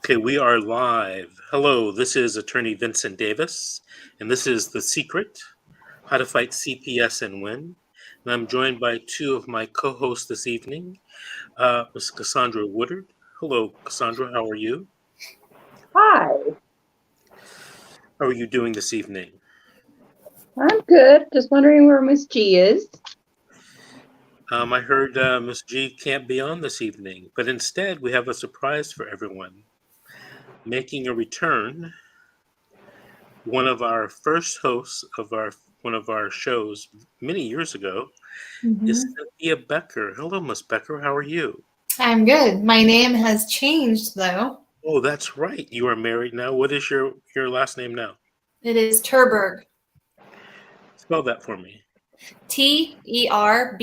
Okay, we are live. Hello, this is Attorney Vincent Davis, and this is The Secret, How to Fight CPS and Win. And I'm joined by two of my co-hosts this evening, Ms. Cassandra Woodard. Hello, Cassandra, how are you? Hi, How are you doing this evening? I'm good. Just wondering where Miss G is. I heard Ms. G can't be on this evening, but instead we have a surprise for everyone. Making a return, one of our first hosts of one of our shows many years ago is Mhm. Cynthia Becker. Hello, Miss Becker. How are you? I'm good. My name has changed though. Oh, that's right. You are married now. What is your last name now? It is Terberg. Spell that for me. Terberg.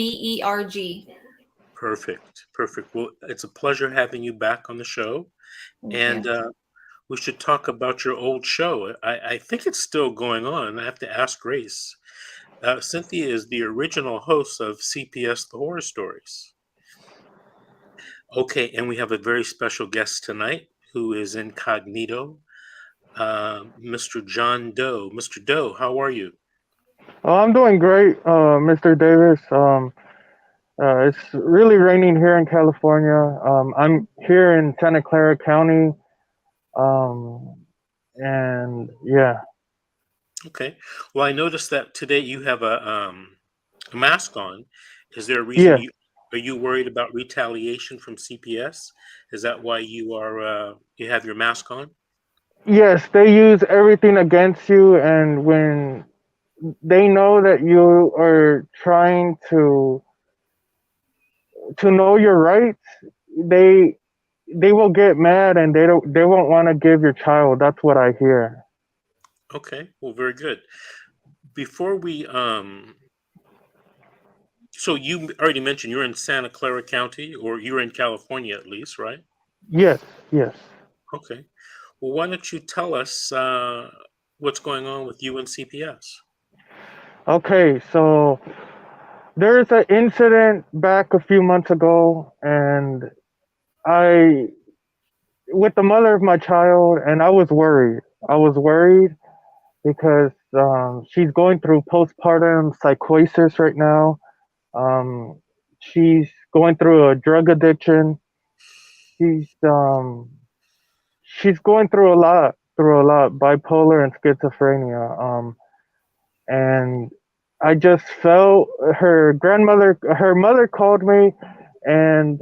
Perfect. Perfect. Well, it's a pleasure having you back on the show. Thank And you. we should talk about your old show. I think it's still going on. I have to ask Grace. Cynthia is the original host of CPS The Horror Stories. Okay, and we have a very special guest tonight who is incognito, Mr. John Doe. Mr. Doe, how are you? I'm doing great, Mr. Davis. It's really raining here in California. I'm here in Santa Clara County, um, and yeah, Okay. Well, I noticed that today you have a mask on. Is there a reason yes, you are you worried about retaliation from CPS? Is that why you have your mask on? yes. They use everything against you, and when they know that you are trying to know your rights, they they will get mad, and they won't want to give your child. That's what I hear. Okay. Well, very good. Before we so you already mentioned you're in Santa Clara County, or you're in California at least, right? Yes, yes. Okay. Well, why don't you tell us what's going on with you and CPS? Okay, so there's an incident back a few months ago, and I, with the mother of my child, and I was worried. I was worried because she's going through postpartum psychosis right now. Um, she's going through a drug addiction. She's um, she's going through a lot, bipolar and schizophrenia. And I just felt her mother called me, and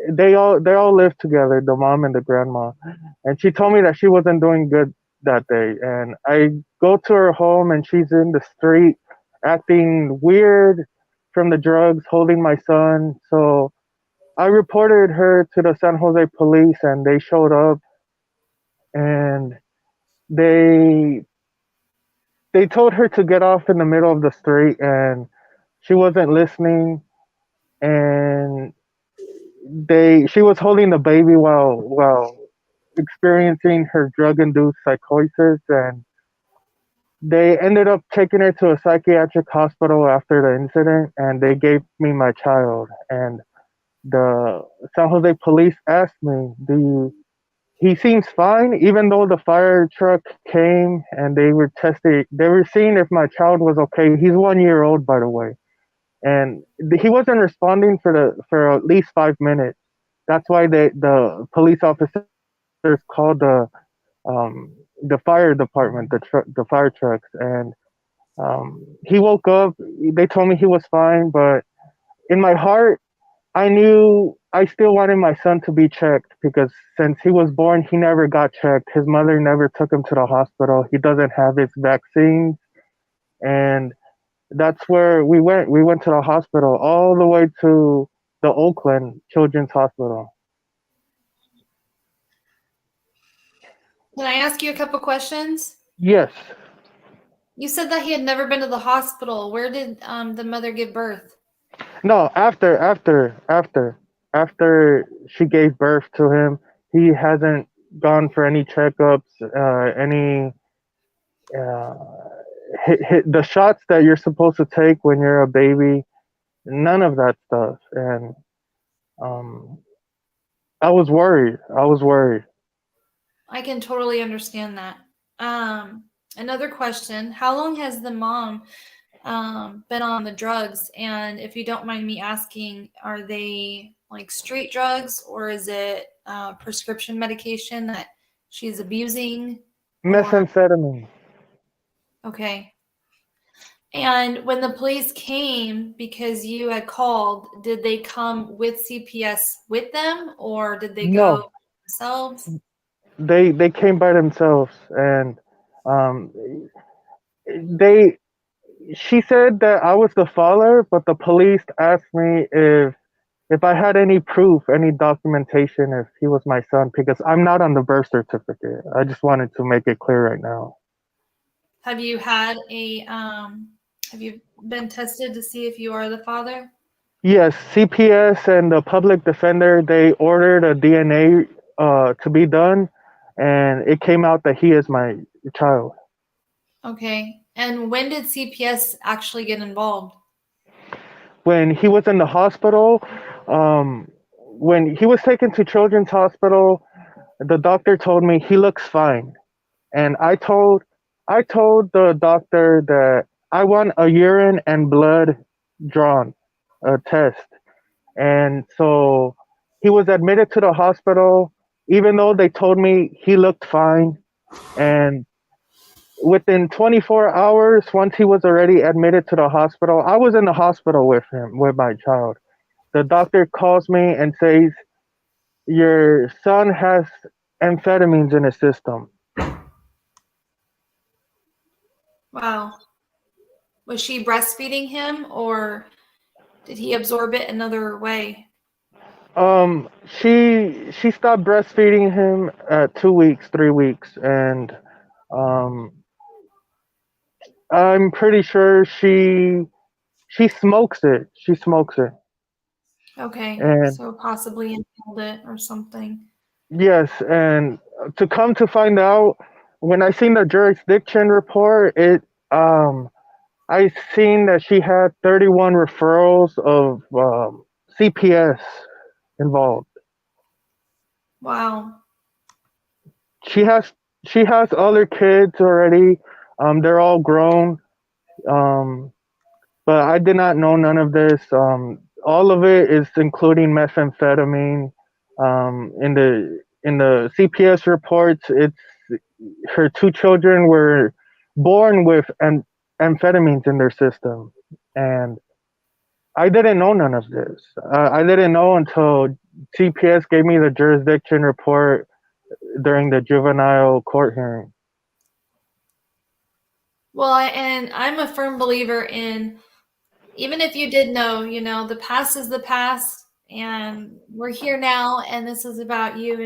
they all live together, the mom and the grandma, and she told me that she wasn't doing good that day. And I go to her home, and she's in the street acting weird from the drugs, holding my son. So I reported her to the San Jose police, and they showed up, and they they told her to get off in the middle of the street, and she wasn't listening. And she was holding the baby while experiencing her drug induced psychosis, and they ended up taking her to a psychiatric hospital after the incident, and they gave me my child. And the San Jose police asked me, "Do you he seems fine," even though the fire truck came and they were seeing if my child was okay. He's 1 year old, by the way, and he wasn't responding for at least 5 minutes. That's why the police officers called the fire department, the fire trucks. And he woke up. They told me he was fine, but in my heart, I knew I still wanted my son to be checked, because since he was born, he never got checked. His mother never took him to the hospital. He doesn't have his vaccines, and that's where we went. We went to the hospital, all the way to the Oakland Children's Hospital. Can I ask you a couple questions? Yes. You said that he had never been to the hospital. Where did the mother give birth? No, after she gave birth to him, he hasn't gone for any checkups, any uh, the shots that you're supposed to take when you're a baby, none of that stuff. And um, I was worried. I was worried. I can totally understand that. Another question: how long has the mom been on the drugs? And if you don't mind me asking, are they like street drugs, or is it prescription medication that she's abusing? Or Methamphetamine. okay. And when the police came because you had called, did they come with CPS with them, or did they go No, themselves? they came by themselves, and um, they she said that I was the father, but the police asked me if I had any proof, any documentation, if he was my son, because I'm not on the birth certificate. I just wanted to make it clear right now. Have you had a have you been tested to see if you are the father? Yes, CPS and the public defender, they ordered a DNA to be done, and it came out that he is my child. Okay. And when did CPS actually get involved? When he was in the hospital, when he was taken to Children's Hospital, the doctor told me he looks fine, and I told the doctor that I want a urine and blood drawn, a test. And so he was admitted to the hospital, even though they told me he looked fine. And within 24 hours, once he was already admitted to the hospital, I was in the hospital with him, with my child. The doctor calls me and says, "Your son has amphetamines in his system." Wow. Was she breastfeeding him, or did he absorb it another way? She stopped breastfeeding him at 2 weeks, 3 weeks, and um, I'm pretty sure she smokes it. She smokes it. Okay. And So possibly inhaled it or something. yes, and to come to find out, when I seen the jurisdiction report, it I seen that she had 31 referrals of CPS involved. Wow. She has she has other kids already. They're all grown. Um, but I did not know none of this. All of it is including methamphetamine. In the CPS reports, it's her two children were born with amphetamines in their system, and I didn't know none of this. I didn't know until CPS gave me the jurisdiction report during the juvenile court hearing. Well, and I'm a firm believer in, even if you did know, the past is the past, and we're here now, and this is about you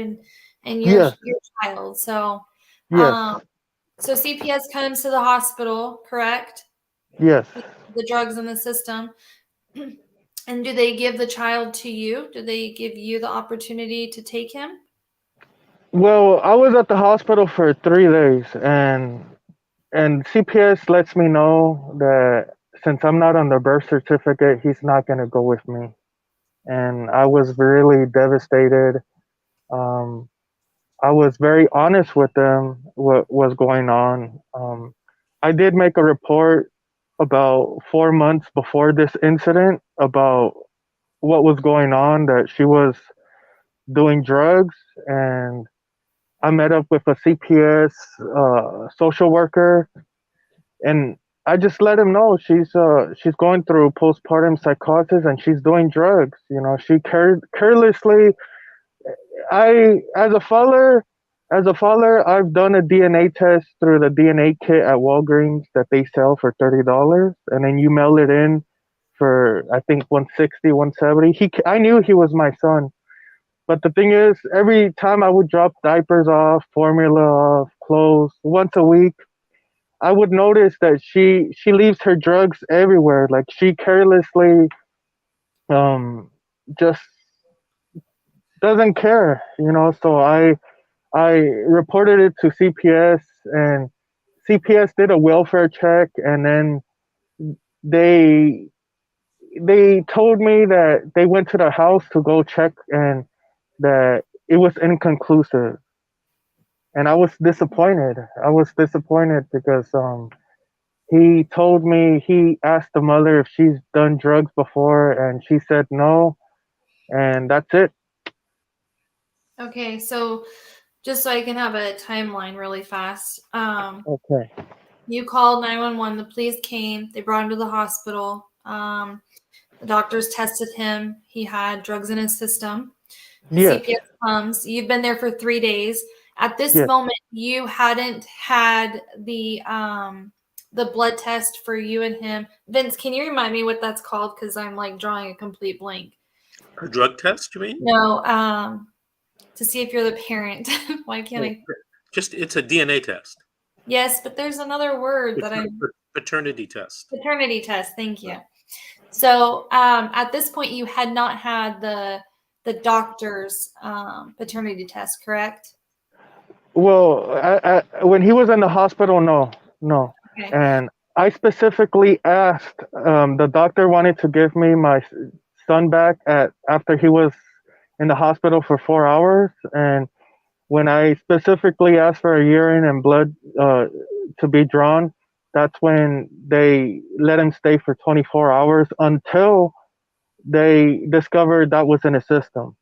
and Yes, your child. So, yes, um, so CPS comes to the hospital, correct? yes. The drugs in the system. And do they give the child to you? Do they give you the opportunity to take him? Well, I was at the hospital for 3 days, and CPS lets me know that since I'm not on the birth certificate, he's not gonna go with me. And I was really devastated. Um, I was very honest with them what was going on. I did make a report about 4 months before this incident about what was going on, that she was doing drugs, and I met up with a CPS social worker, and I just let him know she's going through postpartum psychosis and she's doing drugs. She carelessly. I as a father, I've done a DNA test through the DNA kit at Walgreens that they sell for $30, and then you mail it in for I think 160, 170. I knew he was my son, but the thing is, every time I would drop diapers off, formula off, clothes once a week, I would notice that she leaves her drugs everywhere. Like she carelessly um just doesn't care, So I reported it to CPS, and CPS did a welfare check, and then they they told me that they went to the house to go check, and that it was inconclusive. and I was disappointed. I was disappointed because he told me he asked the mother if she's done drugs before, and she said no, and that's it. Okay, so just so I can have a timeline really fast. Okay. You called 911. The police came. They brought him to the hospital. The doctors tested him. He had drugs in his system. The Yes. CPS comes. You've been there for 3 days. At this Yes. moment, you hadn't had the blood test for you and him. Vince, can you remind me what that's called? Because I'm like drawing a complete blank. A drug test, you mean? No, to see if you're the parent. Why can't I? Just it's a DNA test. Yes, but there's another word that I'm. Paternity test. Paternity test. Thank you. So at this point, you had not had the doctor's paternity test, correct? Well, when he was in the hospital, no. Okay. And I specifically asked. The doctor wanted to give me my son back after he was in the hospital for 4 hours, and when I specifically asked for a urine and blood to be drawn, that's when they let him stay for 24 hours until they discovered that was in his system.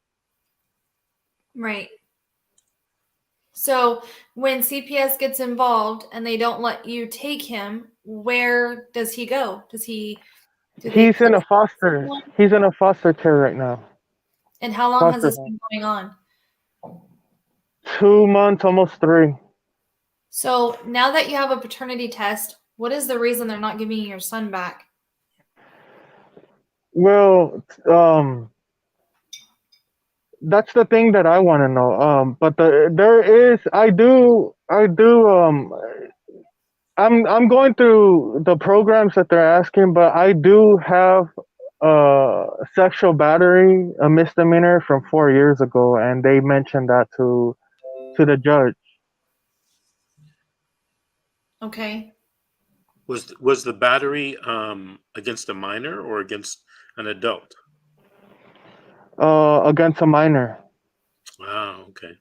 Right. So when CPS gets involved and they don't let you take him, where does he go? Does he? Do they He's in a place foster. him? He's in a foster care right now. And how long has Foster this home. been going on? 2 months, almost 3. So now that you have a paternity test, what is the reason they're not giving you your son back? Well, that's the thing that I want to know. But there is, I'm going through the programs that they're asking, but I do have sexual battery, a misdemeanor from 4 years ago, and they mentioned that to the judge. Okay. Was the battery against a minor or against an adult? Against a minor, Wow. Okay.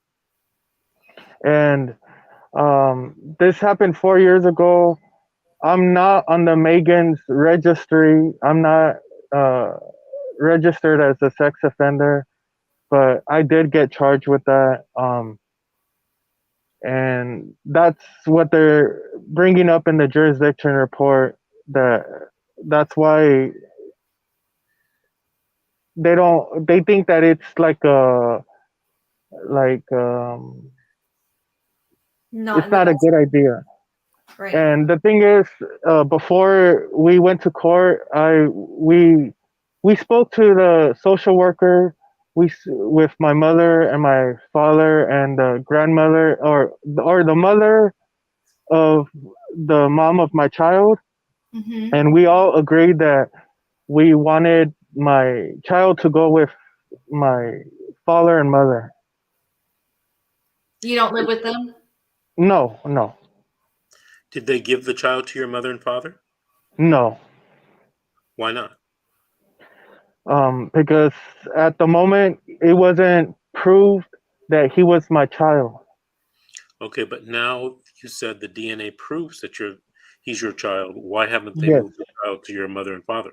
and this happened 4 years ago. I'm not on the Megan's registry. I'm not registered as a sex offender, but I did get charged with that. And that's what they're bringing up in the jurisdiction report. That's why they think that it's like Not it's in the not a best. good idea. Right. And the thing is, before we went to court, we spoke to the social worker. With my mother and my father and the grandmother or the mother of the mom of my child, Mm-hmm. and we all agreed that we wanted my child to go with my father and mother. You don't live with them? No. Did they give the child to your mother and father? No. Why not? Because at the moment it wasn't proved that he was my child. Okay, but now you said the DNA proves that he's your child. Why haven't they Yes. moved the child to your mother and father?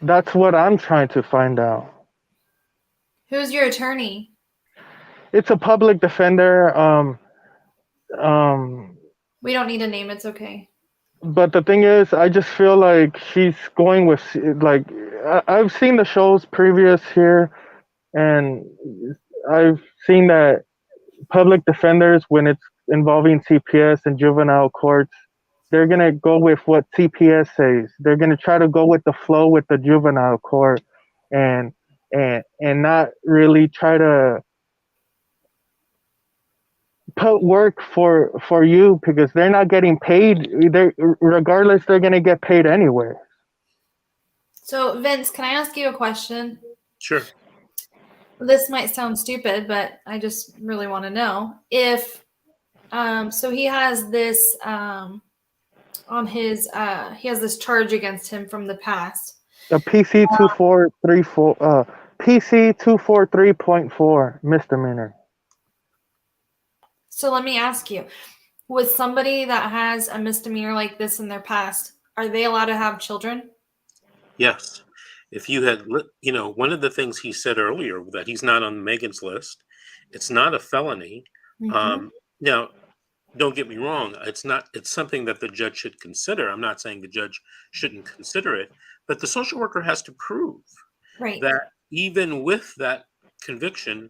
That's what I'm trying to find out. Who's your attorney? It's a public defender. We don't need a name. It's okay. But the thing is, I just feel like she's going with like I've seen the shows previous here, and I've seen that public defenders, when it's involving CPS and juvenile courts, they're gonna go with what CPS says. They're gonna try to go with the flow with the juvenile court, and not really try to put work for you, because they're not getting paid. Regardless, they're gonna get paid anyway. So, Vince, can I ask you a question? Sure. This might sound stupid, but I just really want to know if so he has this on his he has this charge against him from the past. The PC 2434 PC 243.4 misdemeanor. So let me ask you, with somebody that has a misdemeanor like this in their past, are they allowed to have children? Yes. If you had, one of the things he said earlier that he's not on Megan's list, it's not a felony. Mhm. Now, don't get me wrong, it's something that the judge should consider. I'm not saying the judge shouldn't consider it, but the social worker has to prove Right. that even with that conviction,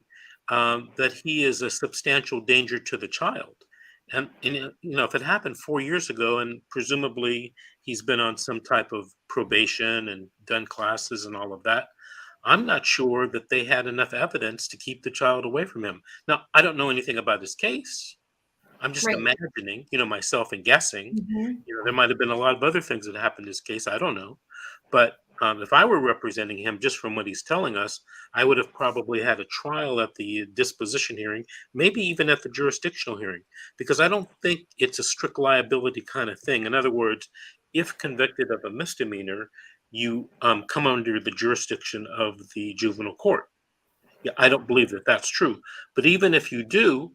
that he is a substantial danger to the child. And if it happened 4 years ago, and presumably he's been on some type of probation and done classes and all of that, I'm not sure that they had enough evidence to keep the child away from him. Now, I don't know anything about his case. I'm just Right. imagining, myself and guessing. Mhm. There might have been a lot of other things that happened in this case. I don't know. But if I were representing him, just from what he's telling us, I would have probably had a trial at the disposition hearing, maybe even at the jurisdictional hearing, because I don't think it's a strict liability kind of thing. In other words, if convicted of a misdemeanor, you come under the jurisdiction of the juvenile court. Yeah, I don't believe that that's true. But even if you do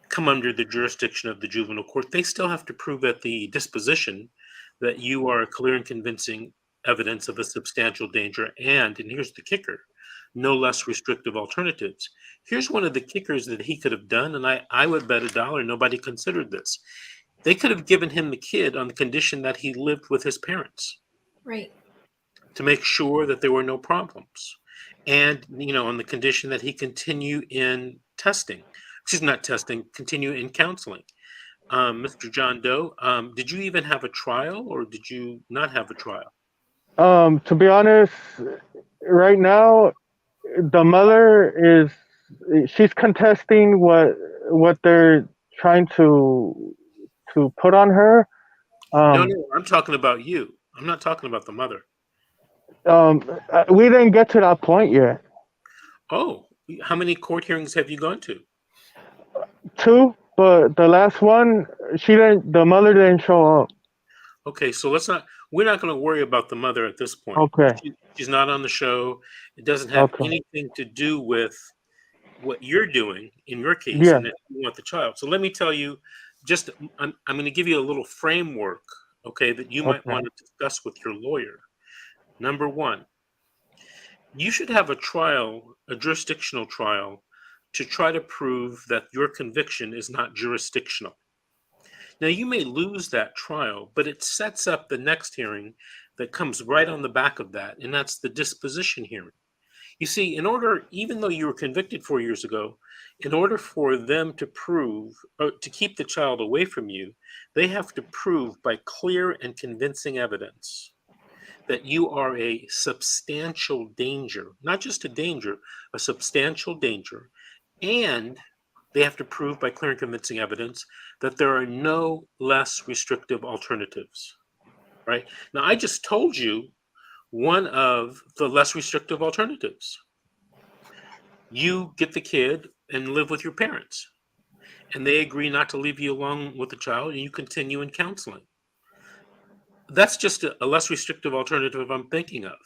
come under the jurisdiction of the juvenile court, they still have to prove at the disposition that you are clear and convincing evidence of a substantial danger. And here's the kicker, no less restrictive alternatives. Here's one of the kickers that he could have done, and I would bet $1 nobody considered this. They could have given him the kid on the condition that he lived with his parents Right. to make sure that there were no problems. And, on the condition that he continue in testing, excuse me, not testing, continue in counseling. Mr. John Doe, did you even have a trial or did you not have a trial? To be honest, right now the mother is she's contesting what they're trying to put on her. No, Um, no, I'm talking about you. I'm not talking about the mother. we didn't get to that point yet. Oh, how many court hearings have you gone to? Two, but the last one, she didn't. The mother didn't show up. Okay, so we're not going to worry about the mother at this point. Okay. She's not on the show. It doesn't have Okay. anything to do with what you're doing in your case Yeah. and that you want the child. So let me tell you, I'm going to give you a little framework, okay, that you might Okay. want to discuss with your lawyer. Number one, you should have a trial, a jurisdictional trial, to try to prove that your conviction is not jurisdictional. Now, you may lose that trial, but it sets up the next hearing that comes right on the back of that, and that's the disposition hearing. You see, even though you were convicted 4 years ago, in order for them to prove or to keep the child away from you, they have to prove by clear and convincing evidence that you are a substantial danger, not just a danger, a substantial danger. And they have to prove by clear and convincing evidence that there are no less restrictive alternatives, right? Now, I just told you one of the less restrictive alternatives. You get the kid and live with your parents, and they agree not to leave you alone with the child, and you continue in counseling. That's just a less restrictive alternative I'm thinking of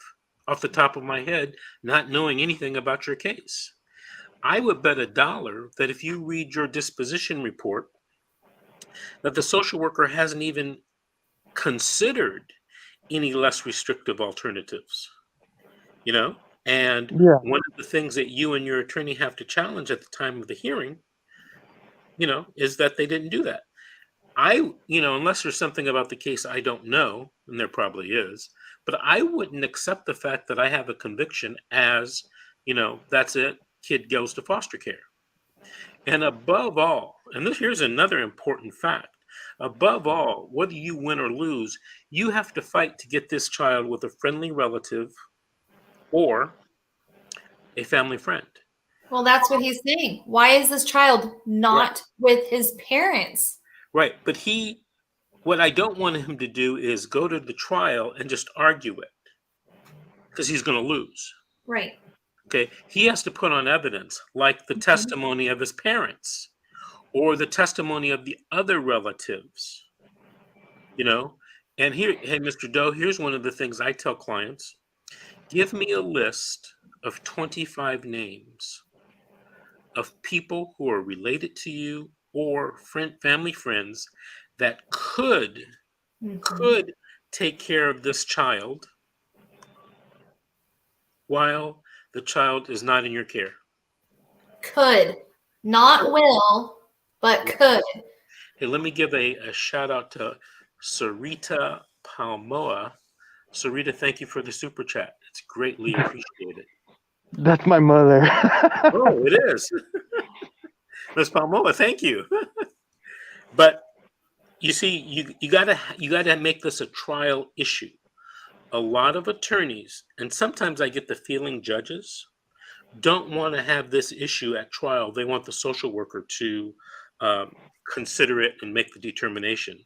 off the top of my head, not knowing anything about your case. I would bet $1 that if you read your disposition report, that the social worker hasn't even considered any less restrictive alternatives, you know? And Yeah. one of the things that you and your attorney have to challenge at the time of the hearing, is that they didn't do that. Unless there's something about the case I don't know, and there probably is, but I wouldn't accept the fact that I have a conviction as, that's it, kid goes to foster care. And above all, and here's another important fact, above all, whether you win or lose, you have to fight to get this child with a friendly relative or a family friend. Well, that's what he's saying. Why is this child not with his parents? Right. But what I don't want him to do is go to the trial and just argue it because he's going to lose. Right. Okay. He has to put on evidence like the testimony of his parents or the testimony of the other relatives, And here, hey, Mr. Doe, here's one of the things I tell clients. Give me a list of 25 names of people who are related to you or family friends that could Mhm. take care of this child while the child is not in your care. Could. Not will, but could. Hey, let me give a shout out to Sarita Palmoa. Sarita, thank you for the super chat. It's greatly appreciated. That's my mother. Oh, it is. Ms. Palmoa, thank you. But you see, you gotta make this a trial issue. A lot of attorneys, and sometimes I get the feeling judges don't want to have this issue at trial. They want the social worker to um, consider it and make the determination.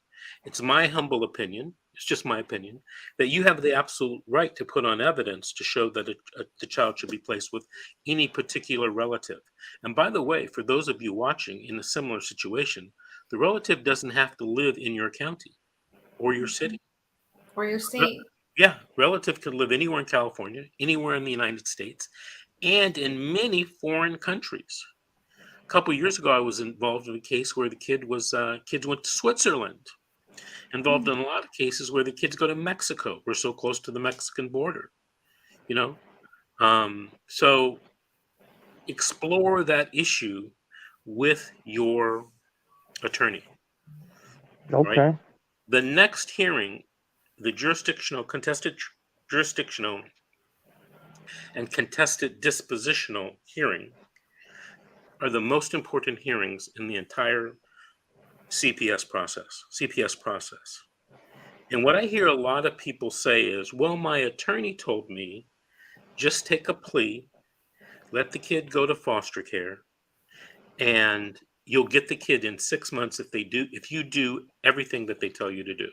It's my humble opinion, it's just my opinion, that you have the absolute right to put on evidence to show that the child should be placed with any particular relative. And by the way, for those of you watching in a similar situation, the relative doesn't have to live in your county or your city. For your state. Yeah, relative can live anywhere in California, anywhere in the United States, and in many foreign countries. A couple years ago, I was involved in a case where the kids went to Switzerland. Involved in a lot of cases where the kids go to Mexico. We're so close to the Mexican border, you know. So explore that issue with your attorney. Right. Okay. The next hearing, the jurisdictional and contested dispositional hearing are the most important hearings in the entire CPS process. And what I hear a lot of people say is, well, my attorney told me just take a plea, let the kid go to foster care, and you'll get the kid in 6 months if you do everything that they tell you to do.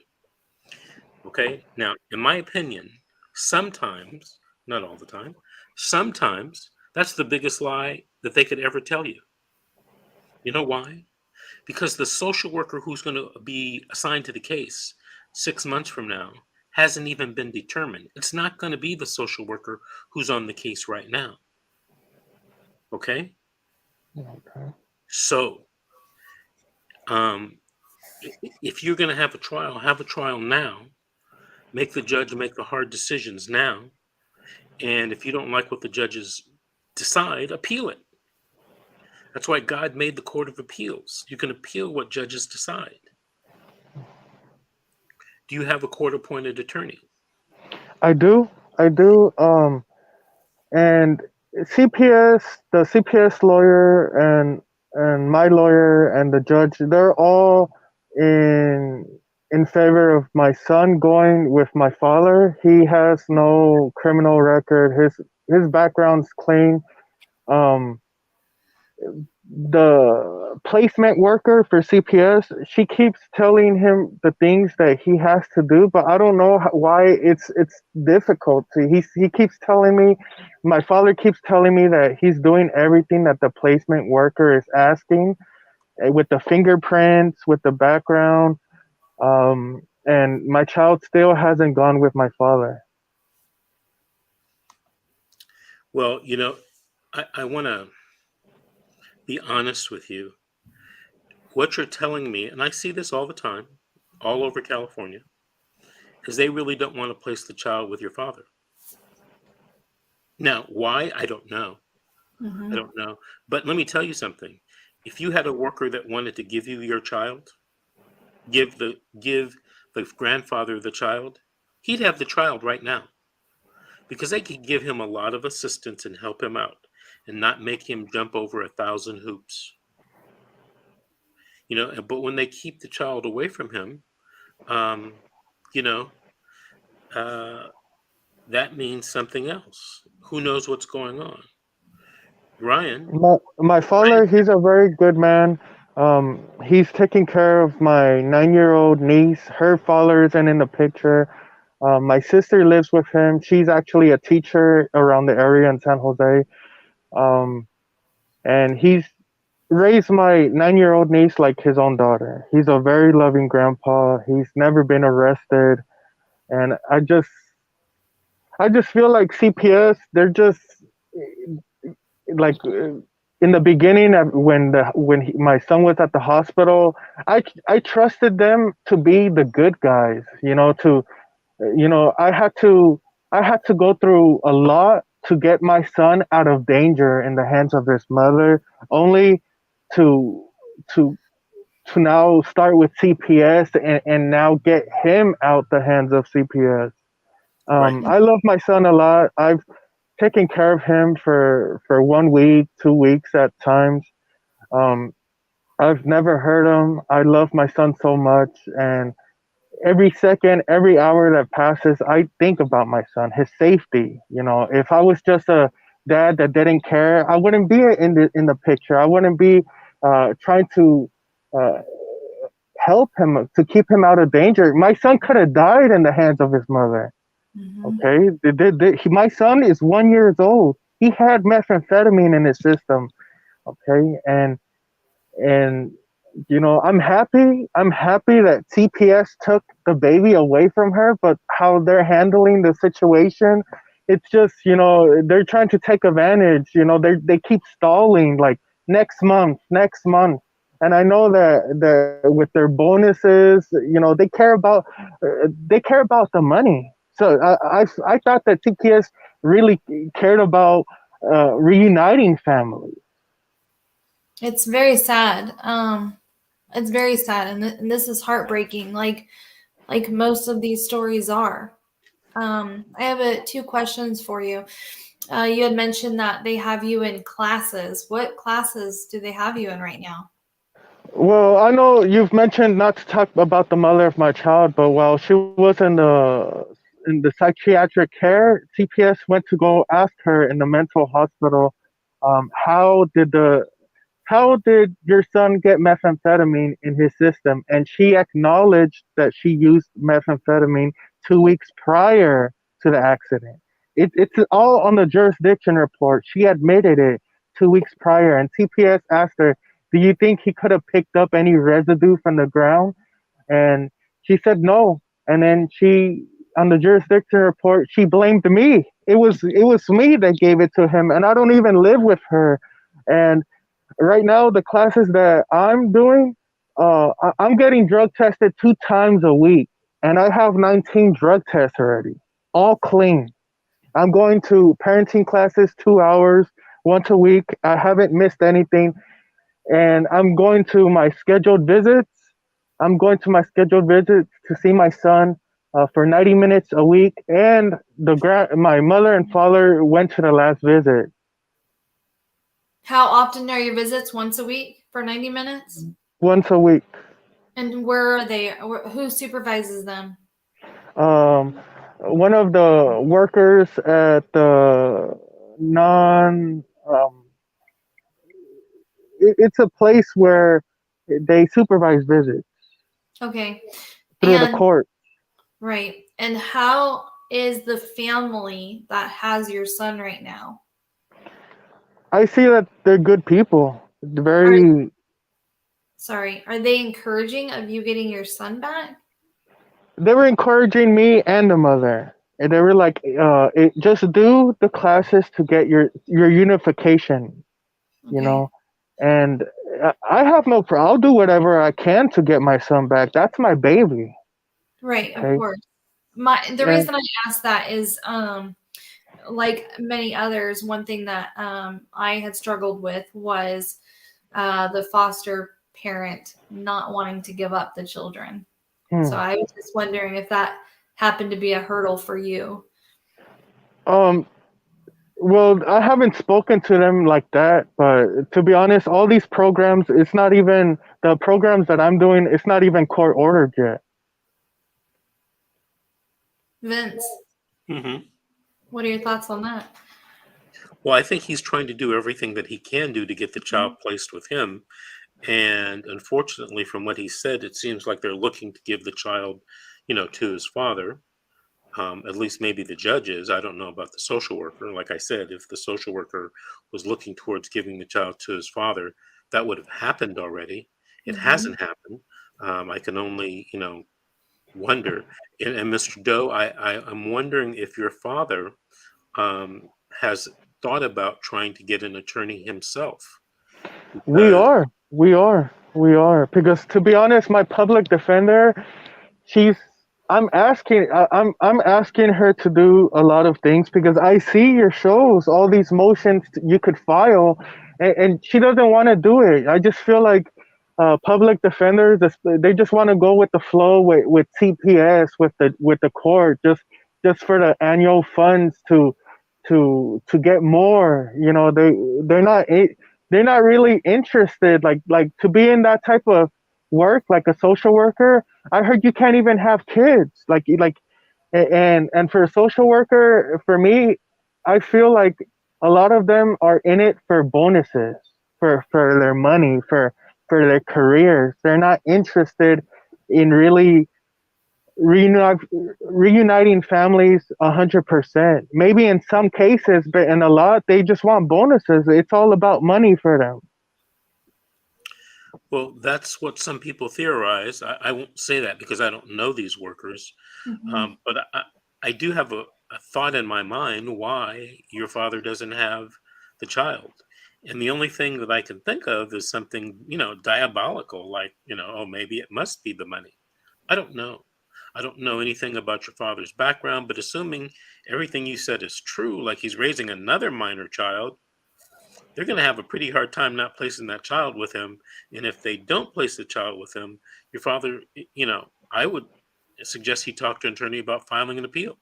Okay? Now, in my opinion, sometimes, not all the time, sometimes that's the biggest lie that they could ever tell you. You know why? Because the social worker who's going to be assigned to the case 6 months from now hasn't even been determined. It's not going to be the social worker who's on the case right now. Okay? Okay. So, if you're going to have a trial now. Make the judge make the hard decisions now. And if you don't like what the judges decide, appeal it. That's why God made the Court of Appeals. You can appeal what judges decide. Do you have a court-appointed attorney? I do. And the CPS lawyer and my lawyer and the judge, they're all in favor of my son going with my father. He has no criminal record. His background's clean. Um, the placement worker for CPS, she keeps telling him the things that he has to do, but I don't know why it's difficult. He keeps telling me, my father keeps telling me that he's doing everything that the placement worker is asking, with the fingerprints, with the background, and my child still hasn't gone with my father. Well, I want to be honest with you. What you're telling me, and I see this all the time, all over California, is they really don't want to place the child with your father. Now, why? I don't know. Mhm. I don't know. But let me tell you something. If you had a worker that wanted to give you your child, give the grandfather the child, he'd have the child right now. Because they could give him a lot of assistance and help him out and not make him jump over 1,000 hoops. But when they keep the child away from him, um, you know, that means something else. Who knows what's going on? Ryan, My father, he's a very good man. He's taking care of my 9-year-old niece. Her father isn't in the picture. My sister lives with him. She's actually a teacher around the area in San Jose. And he's raised my 9-year-old niece like his own daughter. He's a very loving grandpa. He's never been arrested. And I just feel like CPS, they're just like in the beginning, my son was at the hospital, I trusted them to be the good guys. I had to go through a lot to get my son out of danger in the hands of his mother, only to to to now start with CPS and now get him out the hands of CPS. Right. I love my son a lot. I've taken care of him for 1 week, 2 weeks at times. Um, I've never hurt him. I love my son so much, and every second, every hour that passes, I think about my son, his safety. If I was just a dad that didn't care, I wouldn't be in the picture. I wouldn't be trying to uh, help him to keep him out of danger. My son could have died in the hands of his mother. Mhm. Okay, my son is 1 year old. He had methamphetamine in his system. Okay, and I'm happy. I'm happy that CPS took the baby away from her, but how they're handling the situation, it's just they're trying to take advantage. They keep stalling, like next month, and I know that with their bonuses, they care about the money. So I thought that CPS really cared about reuniting families. It's very sad. It's very sad, and this is heartbreaking. Like most of these stories are. I have two questions for you. You had mentioned that they have you in classes. What classes do they have you in right now? Well, I know you've mentioned not to talk about the mother of my child, but while she was in the psychiatric care, CPS went to go ask her in the mental hospital, um, how did the how did your son get methamphetamine in his system? And she acknowledged that she used methamphetamine 2 weeks prior to the accident. It's all on the jurisdiction report. She admitted it 2 weeks prior, and TPS asked her, "Do you think he could have picked up any residue from the ground?" And she said no. And then on the jurisdiction report, she blamed me. It was me that gave it to him, and I don't even live with her. And right now, the classes that I'm doing, I'm getting drug tested 2 times a week, and I have 19 drug tests already, all clean. I'm going to parenting classes 2 hours once a week. I haven't missed anything, and I'm going to my scheduled visits to see my son for 90 minutes a week, and my mother and father went to the last visit How often are your visits? Once a week for 90 minutes? once a week. And where are they? Who supervises them? Um, One of the workers at the non, it's a place where they supervise visits Okay. through the And court. right. And how is the family that has your son right now? I see that they're good people. Are Very, Sorry, are they encouraging of you getting your son back? they were encouraging me and the mother. And they were like, just do the classes to get your unification, you Okay. know. And I have no problem. I'll do whatever I can to get my son back. That's my baby. Right, of Okay. course. The And reason I asked that is like many others, one thing that I had struggled with was the foster parent not wanting to give up the children. So hmm. I was just wondering if that happened to be a hurdle for you. um, Well, I haven't spoken to them like that, but to be honest, all these programs, it's not even the programs that I'm doing, it's not even court ordered yet. Vince, Hmm. what are your thoughts on that? Well, I think he's trying to do everything that he can do to get the child placed with him. And unfortunately, from what he said, it seems like they're looking to give the child, to his father. At least maybe the judge is. I don't know about the social worker. Like I said, if the social worker was looking towards giving the child to his father, that would have happened already. It Mm-hmm. hasn't happened. I can only, wonder. And Mr. Doe, I'm wondering if your father has thought about trying to get an attorney himself. We Uh, are. We are. We are. Because to be honest, my public defender, she's I'm asking her to do a lot of things because I see your shows, all these motions you could file, and she doesn't want to do it. I just feel like public defenders, they just want to go with the flow with CPS, with the court, just for the annual funds to get more. You know, they're not really interested, like to be in that type of work, like a social worker. I heard you can't even have kids. And for a social worker, for me, I feel like a lot of them are in it for bonuses, for their money, for their careers. They're not interested in really reuniting families 100%. Maybe in some cases, but in a lot, they just want bonuses. It's all about money for them. well, that's what some people theorize. I won't say that because I don't know these workers. But I do have a thought in my mind why your father doesn't have the child. And the only thing that I can think of is something, diabolical, like, oh, maybe it must be the money. I don't know. I don't know anything about your father's background, but assuming everything you said is true, like he's raising another minor child, they're going to have a pretty hard time not placing that child with him. And if they don't place the child with him, your father, I would suggest he talk to an attorney about filing an appeal.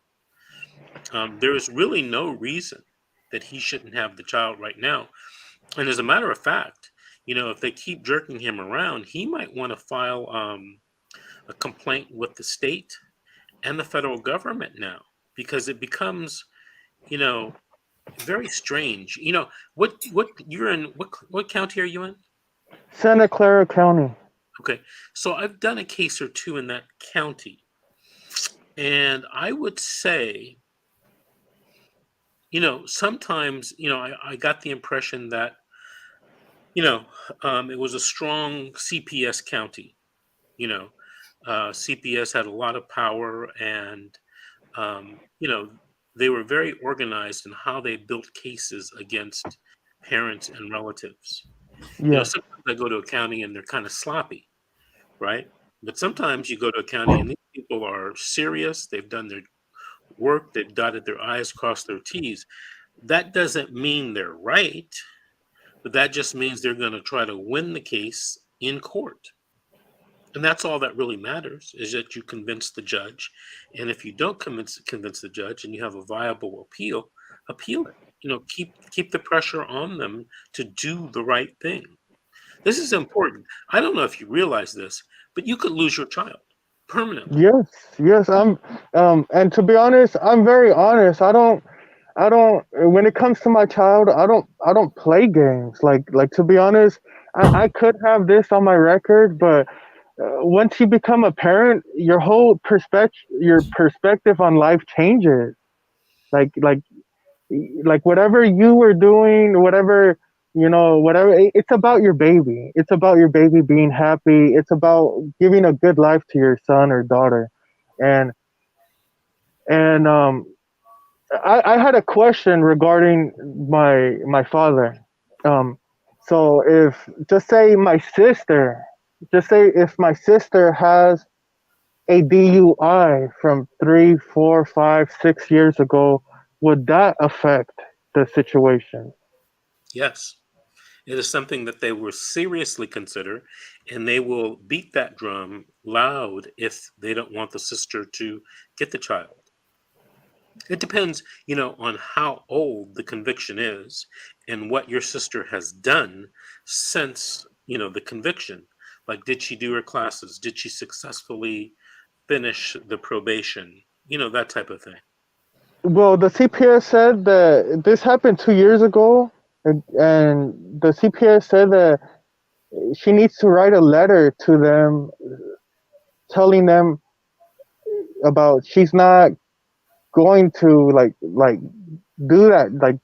There is really no reason that he shouldn't have the child right now. And as a matter of fact, if they keep jerking him around, he might want to file a complaint with the state and the federal government now, because it becomes, you know, very strange. What you're in, what county are you in? Santa Clara County. Okay, so I've done a case or two in that county, and I would say, sometimes, I got the impression that, it was a strong CPS county. You know, CPS had a lot of power, and um, you know, they were very organized in how they built cases against parents and relatives. Yes. Sometimes I go to a county and they're kind of sloppy, right? But sometimes you go to a county and these people are serious. They've done their work. They've dotted their I's, crossed their T's. That doesn't mean they're right, but that just means they're going to try to win the case in court. And that's all that really matters, is that you convince the judge. And if you don't convince the judge and you have a viable appeal it. Keep the pressure on them to do the right thing. This is important. I don't know if you realize this, but you could lose your child permanently. Yes, yes. And to be honest, I'm very honest. I don't. When it comes to my child, I don't play games. Like to be honest, I could have this on my record, but once you become a parent, your perspective on life changes. Like like like whatever you were doing, whatever, it's about your baby. It's about your baby being happy. It's about giving a good life to your son or daughter. And and I had a question regarding my father. Um, so if just say if my sister has a DUI from 3, 4, 5, 6 years ago, would that affect the situation? Yes. It is something that they will seriously consider, and they will beat that drum loud if they don't want the sister to get the child. It depends, on how old the conviction is and what your sister has done since, the conviction. Like, did she do her classes? Did she successfully finish the probation? That type of thing. Well, the CPS said that this happened 2 years ago, and the CPS said that she needs to write a letter to them telling them about she's not going to like do that, like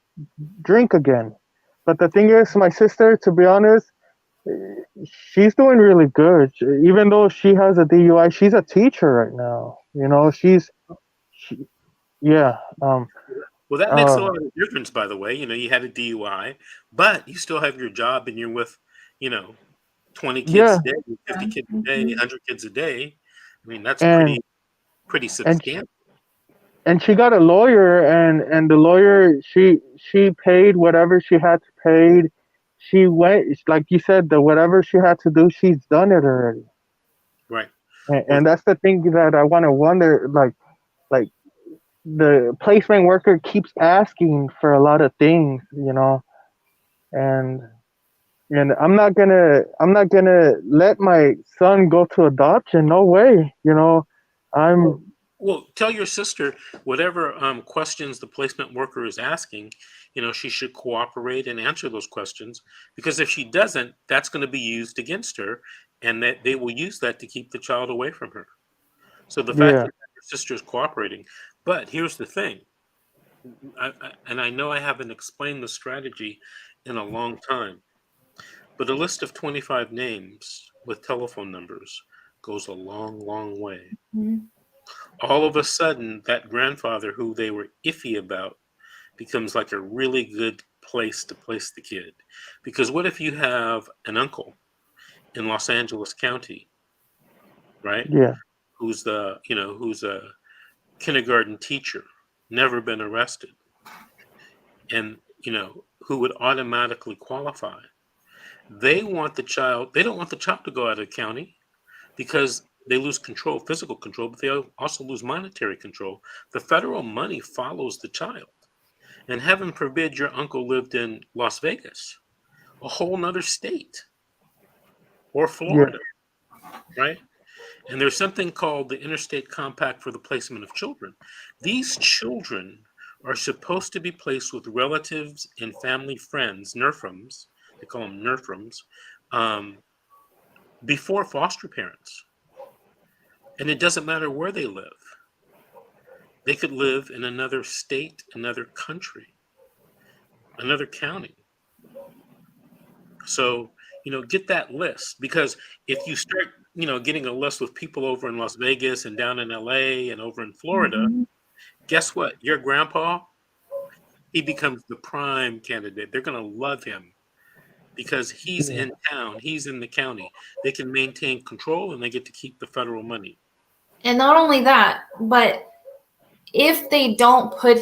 drink again. But the thing is, my sister, to be honest, she's doing really good. Even though she has a DUI, she's a teacher right now. She, yeah. Well, that makes a lot of difference, by the way. You had a DUI, but you still have your job and you're with, you know, 20 kids Yeah, a day, 50 kids a day, Mhm. 100 kids a day. I mean, that's and pretty and substantial. and she got a lawyer, and the lawyer, she paid whatever she had to pay. She went, like you said, the whatever she had to do, she's done it already. Right. And, Well, and that's the thing that I want to wonder, like the placement worker keeps asking for a lot of things, and and I'm not gonna let my son go to adoption. No way, well, I'm well, tell your sister whatever questions the placement worker is asking, she should cooperate and answer those questions, because if she doesn't, that's going to be used against her, and that they will use that to keep the child away from her. So the fact yeah, that your sister is cooperating, but here's the thing, and I know I haven't explained the strategy in a long time, but a list of 25 names with telephone numbers goes a long, long way. Mhm. All of a sudden, that grandfather who they were iffy about becomes like a really good place to place the kid. Because what if you have an uncle in Los Angeles County, right? yeah, Who's a kindergarten teacher, never been arrested, and who would automatically qualify. They don't want the child to go out of the county, because they lose control, physical control, but they also lose monetary control. The federal money follows the child. And heaven forbid your uncle lived in Las Vegas, a whole nother state, or yeah, Florida, right? And there's something called the Interstate Compact for the Placement of Children. These children are supposed to be placed with relatives and family friends, NERFRMs, they call them NERFRMs, um, before foster parents. And it doesn't matter where they live. They could live in another state, another country, another county. So, get that list, because if you start, getting a list with people over in Las Vegas and down in LA and over in Florida, Mhm. guess what? Your grandpa, he becomes the prime candidate. They're going to love him because he's yeah, in town, he's in the county. They can maintain control and they get to keep the federal money. And not only that, but if they don't put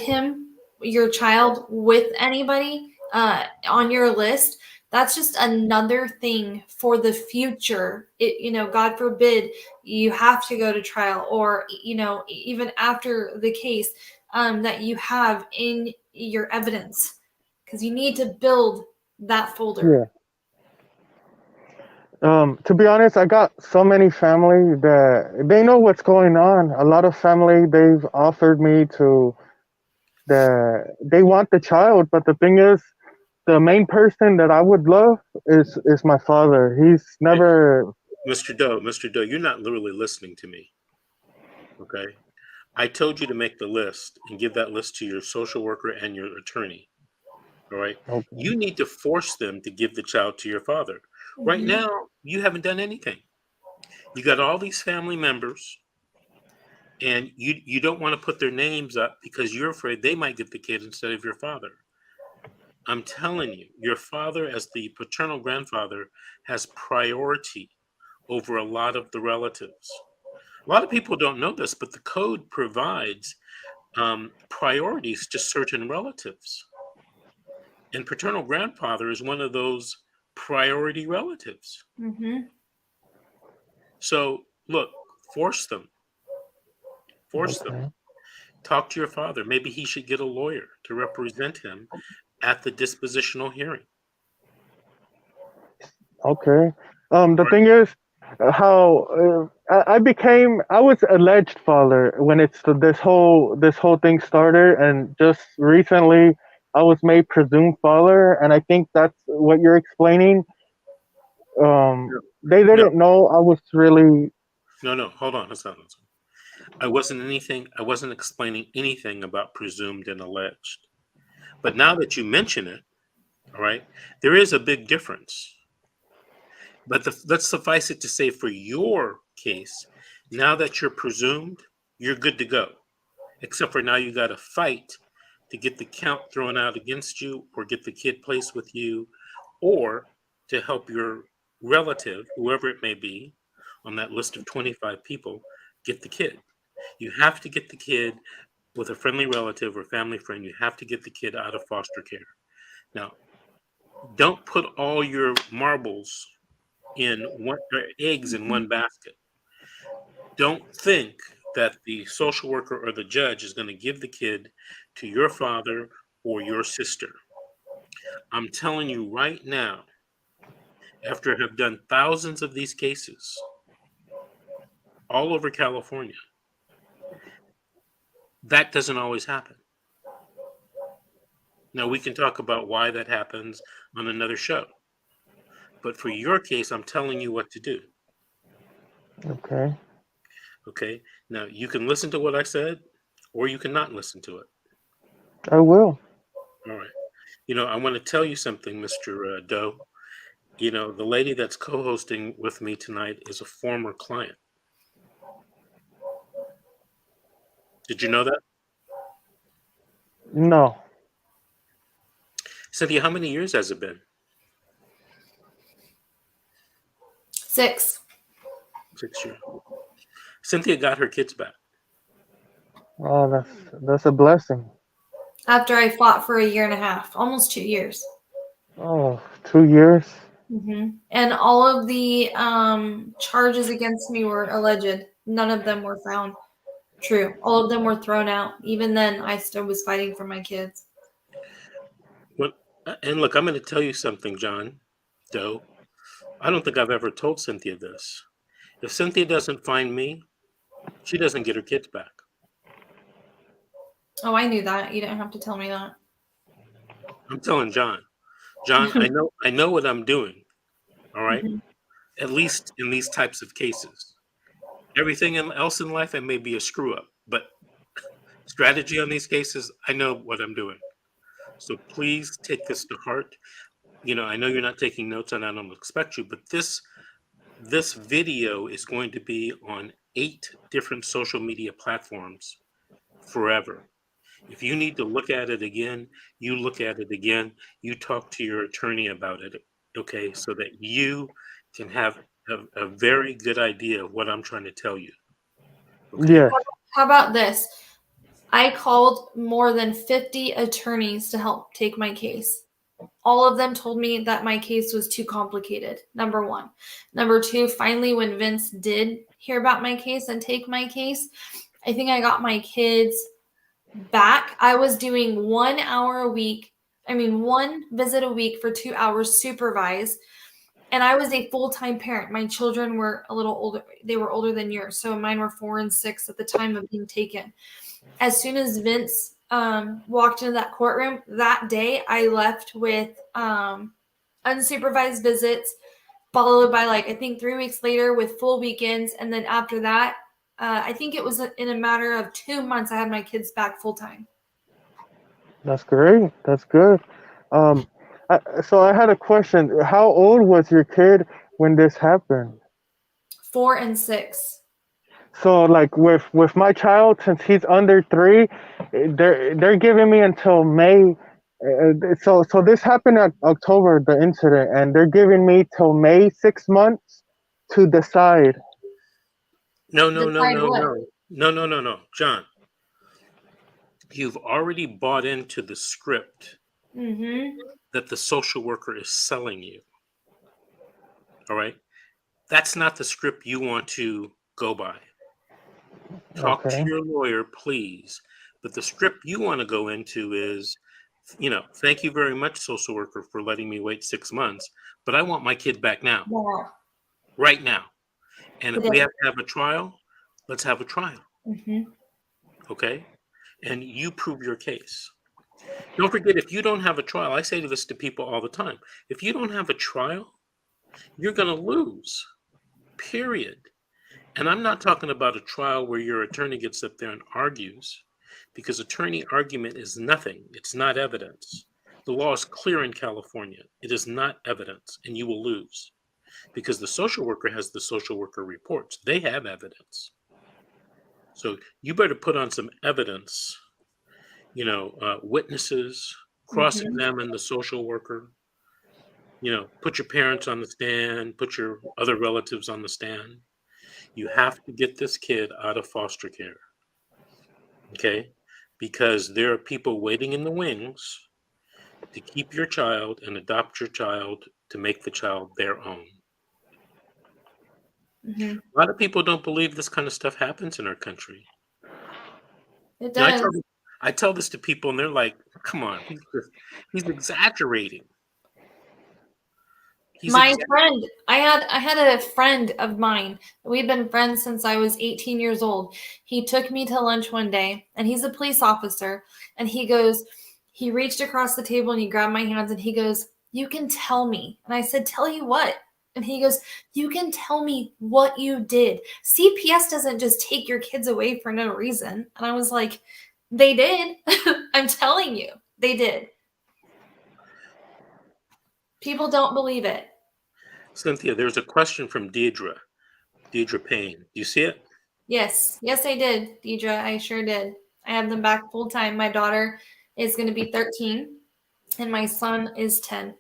your child, with anybody on your list, that's just another thing for the future. God forbid you have to go to trial, or even after the case, that you have in your evidence, because you need to build that folder. yeah. To be honest, I got so many family that they know what's going on. A lot of family, they've offered me to they want the child, but the thing is, the main person that I would love is my father. He's Hey, never. Mr. Doe, you're not literally listening to me. Okay. I told you to make the list and give that list to your social worker and your attorney. All right. Okay. You need to force them to give the child to your father. Right Mhm. now, you haven't done anything. You got all these family members, and you don't want to put their names up because you're afraid they might get the kid instead of your father. I'm telling you, your father, as the paternal grandfather, has priority over a lot of the relatives. A lot of people don't know this, but the code provides priorities to certain relatives. And paternal grandfather is one of those priority relatives. Mhm. So look, force them, force them. Okay. Talk to your father. Maybe he should get a lawyer to represent him at the dispositional hearing. Okay. The Right? thing is, how I was alleged father when this whole thing started, and just recently I was made presumed father, and I think that's what you're explaining. No, They no, didn't know I was really. no. Hold on. That's not. I wasn't explaining anything about presumed and alleged. But now that you mention it, all right, there is a big difference. But let's suffice it to say, for your case, now that you're presumed, you're good to go. Except for now you got to fight to get the count thrown out against you or get the kid placed with you, or to help your relative, whoever it may be, on that list of 25 people, get the kid. You have to get the kid with a friendly relative or family friend. You have to get the kid out of foster care. Now, don't put all your marbles in one, or eggs in one basket. Don't think that the social worker or the judge is going to give the kid to your father or your sister. I'm telling you right now, after I have done thousands of these cases all over California, that doesn't always happen. Now, we can talk about why that happens on another show. But for your case, I'm telling you what to do. Okay. Okay? Now, you can listen to what I said, or you cannot listen to it. I will. All right. I want to tell you something, Mr. Doe. The lady that's co-hosting with me tonight is a former client. Did you know that? No. Cynthia, how many years has it been? 6. 6 years. Cynthia got her kids back. Oh, that's a blessing. After I fought for 1.5 years, almost 2 years. Oh, 2 years. And all of the charges against me were alleged. None of them were found true. All of them were thrown out. Even then, I still was fighting for my kids. Well, and look, I'm going to tell you something, John Doe. I don't think I've ever told Cynthia this. If Cynthia doesn't find me, she doesn't get her kids back. Oh, I knew that. You didn't have to tell me that. I'm telling John. John, I know what I'm doing. All right? At least in these types of cases. Everything else in life, I may be a screw up, but strategy on these cases, I know what I'm doing. So please take this to heart. I know you're not taking notes, and I don't expect you, but this video is going to be on 8 different social media platforms forever. If you need to look at it again, you look at it again. You talk to your attorney about it, okay, so that you can have a very good idea of what I'm trying to tell you. Okay? Yes. How about this? I called more than 50 attorneys to help take my case. All of them told me that my case was too complicated, number 1. Number 2, finally, when Vince did hear about my case and take my case, I think I got my kids back. I was doing 1 hour a week. One visit a week for 2 hours supervised. And I was a full-time parent. My children were a little older. They were older than yours. So mine were 4 and 6 at the time of being taken. As soon as Vince walked into that courtroom that day, I left with unsupervised visits, followed by I think 3 weeks later with full weekends. And then after that, I think it was in a matter of 2 months, I had my kids back full time. That's great. That's good. So I had a question. How old was your kid when this happened? 4 and 6. So with my child, since he's under 3, they're giving me until May. So this happened in October, the incident, and they're giving me till May, 6 months to decide. No, Decide what? No. John, you've already bought into the script that the social worker is selling you. All right? That's not the script you want to go by. Talk to your lawyer, please. But the script you want to go into is, thank you very much, social worker, for letting me wait 6 months, but I want my kid back now. Yeah. Right now. And if we have to have a trial, let's have a trial. Okay? And you prove your case. Don't forget, if you don't have a trial, I say this to people all the time. If you don't have a trial, you're going to lose, period. And I'm not talking about a trial where your attorney gets up there and argues, because attorney argument is nothing. It's not evidence. The law is clear in California. It is not evidence, and you will lose, because the social worker has the social worker reports. They have evidence. So you better put on some evidence witnesses, Mhm. cross-examine the social worker, put your parents on the stand, put your other relatives on the stand. You have to get this kid out of foster care, okay? Because there are people waiting in the wings to keep your child and adopt your child to make the child their own. Mhm. A lot of people don't believe this kind of stuff happens in our country. It You know, does. I tell this to people, and they're like, "Come on, he's exaggerating. He's My exa." friend, I had a friend of mine. We've been friends since I was 18 years old. He took me to lunch one day, and he's a police officer, and he reached across the table and he grabbed my hands and he goes, "You can tell me." And I said, "Tell you what?" And he goes, "You can tell me what you did. CPS doesn't just take your kids away for no reason." And I was like, "They did." I'm telling you, they did. People don't believe it. Cynthia, there's a question from Deidre Payne. Do you see it? Yes, yes, I did, Deidre. I sure did. I have them back full time. My daughter is going to be 13, and my son is 10.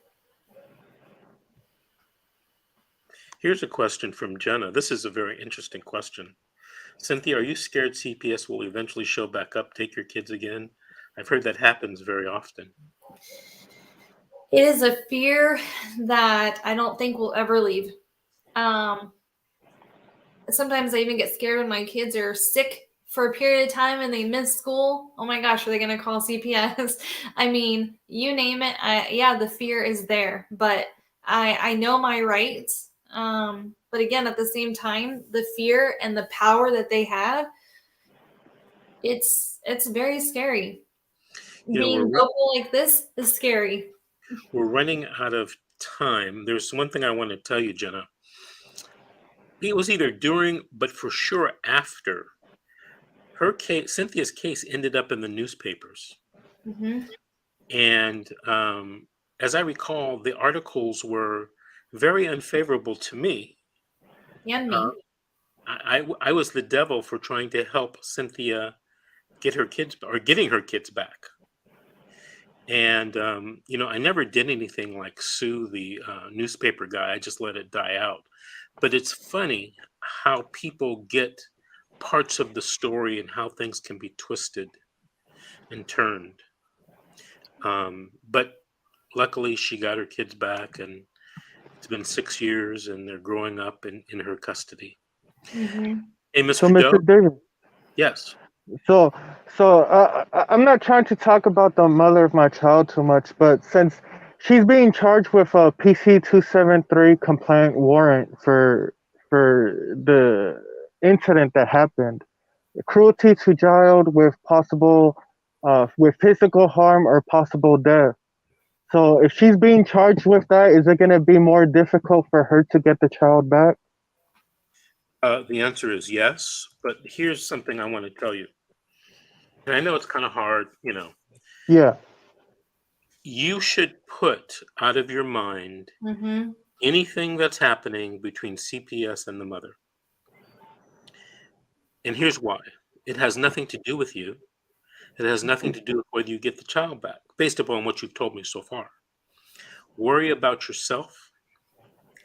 Here's a question from Jenna. This is a very interesting question. Cynthia, are you scared CPS will eventually show back up, take your kids again? I've heard that happens very often. It is a fear that I don't think will ever leave. Um, Sometimes I even get scared when my kids are sick for a period of time and they miss school. Oh my gosh, are they going to call CPS? I mean, you name it. Yeah, the fear is there, but I know my rights. But again, at the same time, the fear and the power that they have, it's very scary. You know, Being vocal like this is scary. we're running out of time. There's one thing I want to tell you, Jenna. It was either during, but for sure after her case. Cynthia's case ended up in the newspapers, Hmm. and as I recall, the articles were very unfavorable to me. And Uh, me. I was the devil for trying to help Cynthia get her kids or getting her kids back. And I never did anything like sue the newspaper guy. I just let it die out. But it's funny how people get parts of the story and how things can be twisted and turned. But luckily, she got her kids back, and it's been 6 years, and they're growing up in her custody. Hmm. Hey, So, Mr. Mr. Doe. David, Yes. so I'm not trying to talk about the mother of my child too much, but since she's being charged with a PC 273 complaint warrant for the incident that happened, cruelty to child with possible with physical harm or possible death. So if she's being charged with that, is it going to be more difficult for her to get the child back? The answer is yes. But here's something I want to tell you. And I know it's kind of hard. Yeah. You should put out of your mind Hmm. anything that's happening between CPS and the mother. And here's why. It has nothing to do with you. It has nothing to do with whether you get the child back, based upon what you've told me so far. Worry about yourself.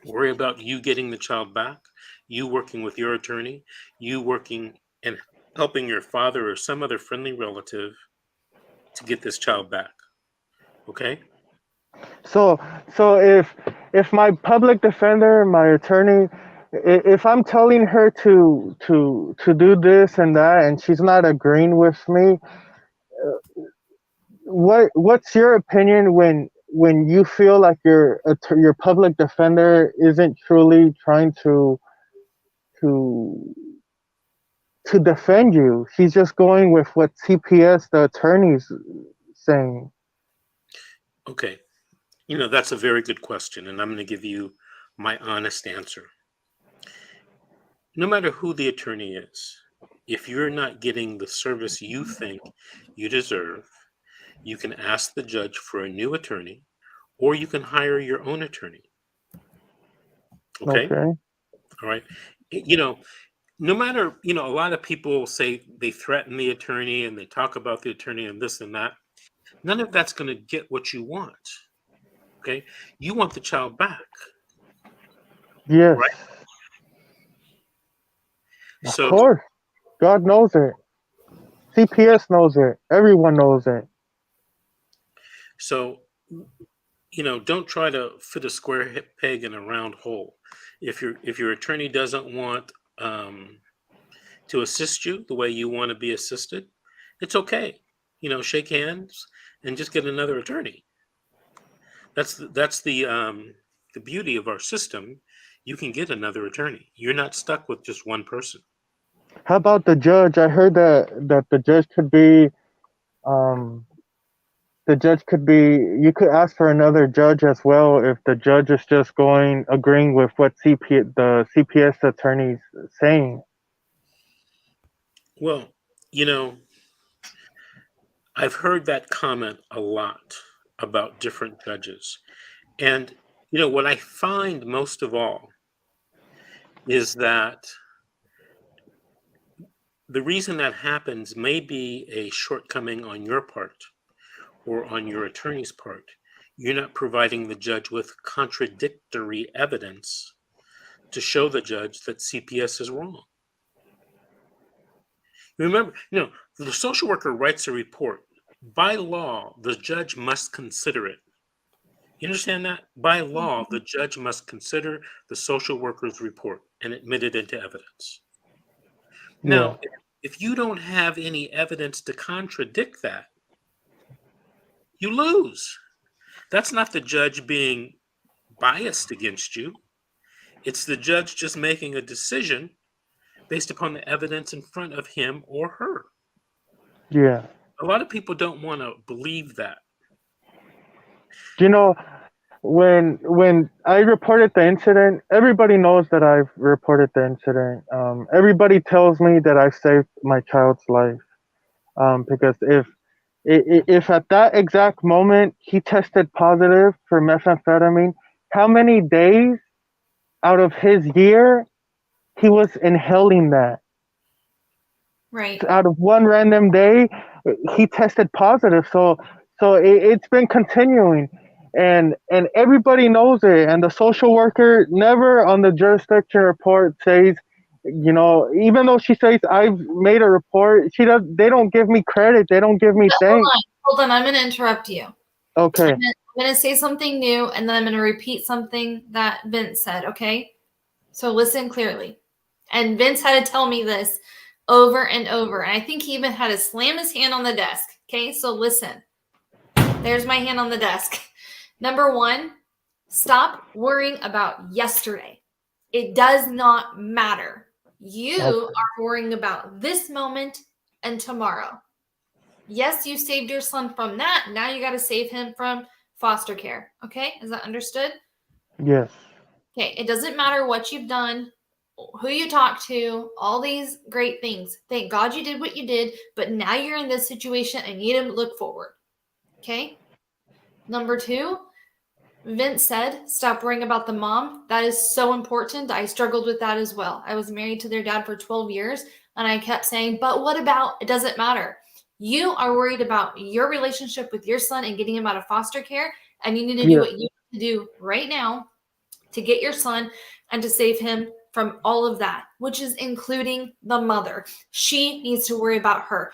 Worry about you getting the child back, you working with your attorney, you working and helping your father or some other friendly relative to get this child back. Okay? So so if my public defender, my attorney, if I'm telling her to do this and that, and she's not agreeing with me, what's your opinion when you feel like your public defender isn't truly trying to to defend you? She's just going with what CPS, the attorney's saying. Okay. That's a very good question, and I'm going to give you my honest answer. No matter who the attorney is, if you're not getting the service you think you deserve, you can ask the judge for a new attorney or you can hire your own attorney. Okay? Okay. All right. You know, no matter, a lot of people say they threaten the attorney and they talk about the attorney and this and that. None of that's going to get what you want. Okay. You want the child back. Yes. Right. Of So, course. God knows it. CPS knows it. Everyone knows it. so, don't try to fit a square peg in a round hole. If your attorney doesn't want to assist you the way you want to be assisted, it's okay. Shake hands and just get another attorney. That's the beauty of our system. You can get another attorney. You're not stuck with just one person. How about the judge? I heard that the judge could be um you could ask for another judge as well if the judge is just agreeing with what the CPS attorney's saying. Well, I've heard that comment a lot about different judges. And, what I find most of all is that the reason that happens may be a shortcoming on your part or on your attorney's part. You're not providing the judge with contradictory evidence to show the judge that CPS is wrong. Remember, the social worker writes a report. By law, the judge must consider it. You understand that? By law, the judge must consider the social worker's report and admit it into evidence. Now, if you don't have any evidence to contradict that, you lose. That's not the judge being biased against you. It's the judge just making a decision based upon the evidence in front of him or her. Yeah. A lot of people don't want to believe that. When I reported the incident, everybody knows that I've reported the incident. Everybody tells me that I saved my child's life. Because if at that exact moment he tested positive for methamphetamine, how many days out of his year he was inhaling that? Right. Out of one random day, he tested positive. So it's been continuing, and everybody knows it. And the social worker never on the jurisdiction report says, even though she says I've made a report, they don't give me credit. They don't give me thanks. Hold on. I'm going to interrupt you. Okay. I'm going to say something new, and then I'm going to repeat something that Vince said, okay? So listen clearly. And Vince had to tell me this over and over. And I think he even had to slam his hand on the desk. Okay, so listen. There's my hand on the desk. Number one, stop worrying about yesterday. It does not matter. You are worrying about this moment and tomorrow. Yes, you saved your son from that. Now you got to save him from foster care. Okay, is that understood? Yes. Okay, it doesn't matter what you've done, who you talk to, all these great things. Thank God you did what you did, but now you're in this situation and you need to look forward. Okay? Number two, Vince said, stop worrying about the mom. That is so important. I struggled with that as well. I was married to their dad for 12 years, and I kept saying, but what about? It doesn't matter. You are worried about your relationship with your son and getting him out of foster care, and you need to do what you need to do right now to get your son and to save him from all of that, which is including the mother. She needs to worry about her.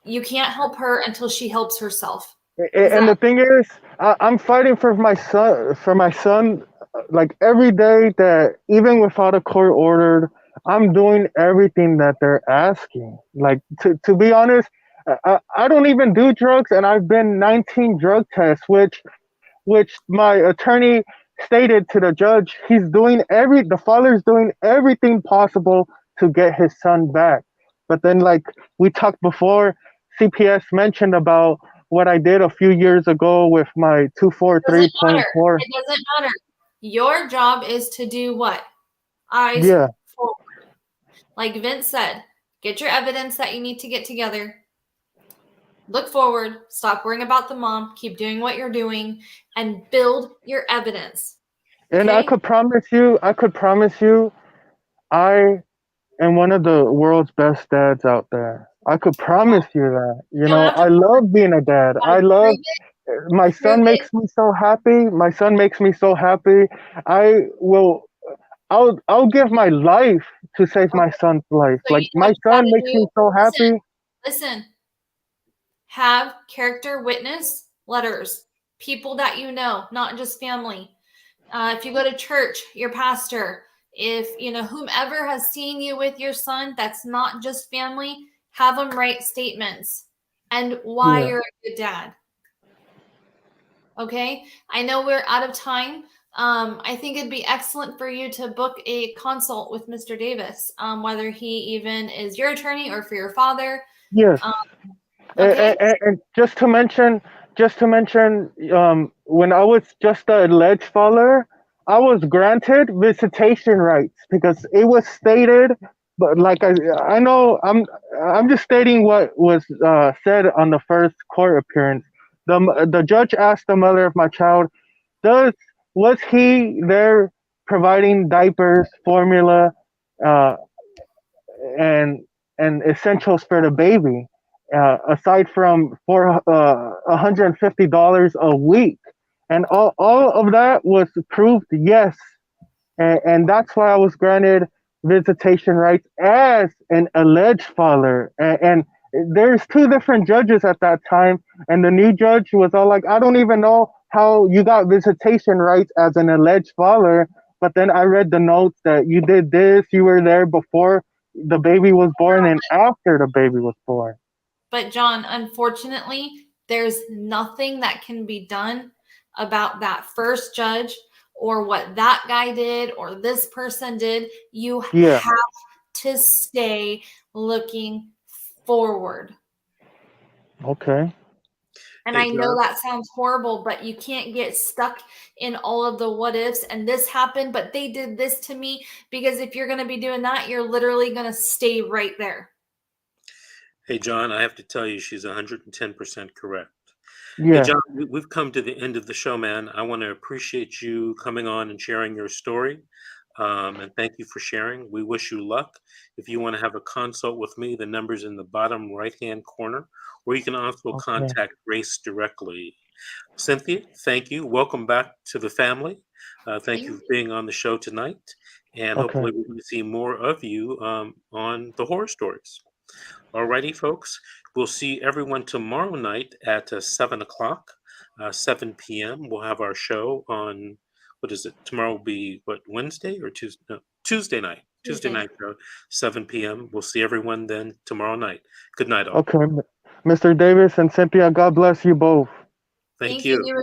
You can't help her until she helps herself. And the thing is, I'm fighting for my son, like every day. That even without a court order, I'm doing everything that they're asking. Like to be honest, I don't even do drugs, and I've been 19 drug tests, which my attorney stated to the judge, the father's doing everything possible to get his son back. But then, like we talked before, CPS mentioned about what I did a few years ago with my 243.4. It doesn't matter. Your job is to do what? Eyes forward. Like Vince said, get your evidence that you need to get together. Look forward. Stop worrying about the mom. Keep doing what you're doing and build your evidence. And okay? I could promise you, and one of the world's best dads out there. I could promise you that. You You don't know, have to I love being a dad. I love my son prove makes me so happy. My son makes me so happy. I will I'll give my life to save my son's life. So Like you know what my you son gotta makes me do? so Listen, happy. listen. Have character witness letters. People that you know, not just family. If you go to church, your pastor, if you know whomever has seen you with your son, that's not just family, have them write statements and why Yeah. you're a good dad. Okay, I know we're out of time. I think it'd be excellent for you to book a consult with Mr. Davis, whether he even is your attorney or for your father. Yes. Okay. And just to mention, when I was just a alleged follower, I was granted visitation rights because it was stated. But like I know I'm just stating what was said on the first court appearance. The judge asked the mother of my child, does was he there providing diapers, formula, uh, and essentials for the baby, aside from for $150 a week, and all of that was proved yes, and that's why I was granted visitation rights as an alleged father, and there's two different judges at that time, and the new judge was all like, I don't even know how you got visitation rights as an alleged father, but then I read the notes that you did this, you were there before the baby was born and after the baby was born. But John, unfortunately, there's nothing that can be done about that first judge or what that guy did or this person did. You Yeah. have to stay looking forward. Okay. And Hey, I know John. that sounds horrible, but you can't get stuck in all of the what ifs and this happened, but they did this to me, because if you're going to be doing that, you're literally going to stay right there. Hey, John, I have to tell you, she's 110% correct. Hey, Yeah. John, we've come to the end of the show, man. I want to appreciate you coming on and sharing your story. And thank you for sharing. We wish you luck. If you want to have a consult with me, the number's in the bottom right-hand corner, or you can also Okay. contact Grace directly. Cynthia, thank you. Welcome back to the family. Thank you for being on the show tonight. And Okay. hopefully we can see more of you on the horror stories. Alrighty, folks. We'll see everyone tomorrow night at 7 o'clock, 7 p.m. We'll have our show on, what is it? Tomorrow will be, what, Wednesday or Tuesday? No, Tuesday night. Tuesday night show, 7 p.m. We'll see everyone then tomorrow night. Good night, all. Okay. Mr. Davis and Cynthia, God bless you both. Thank Thank you. you.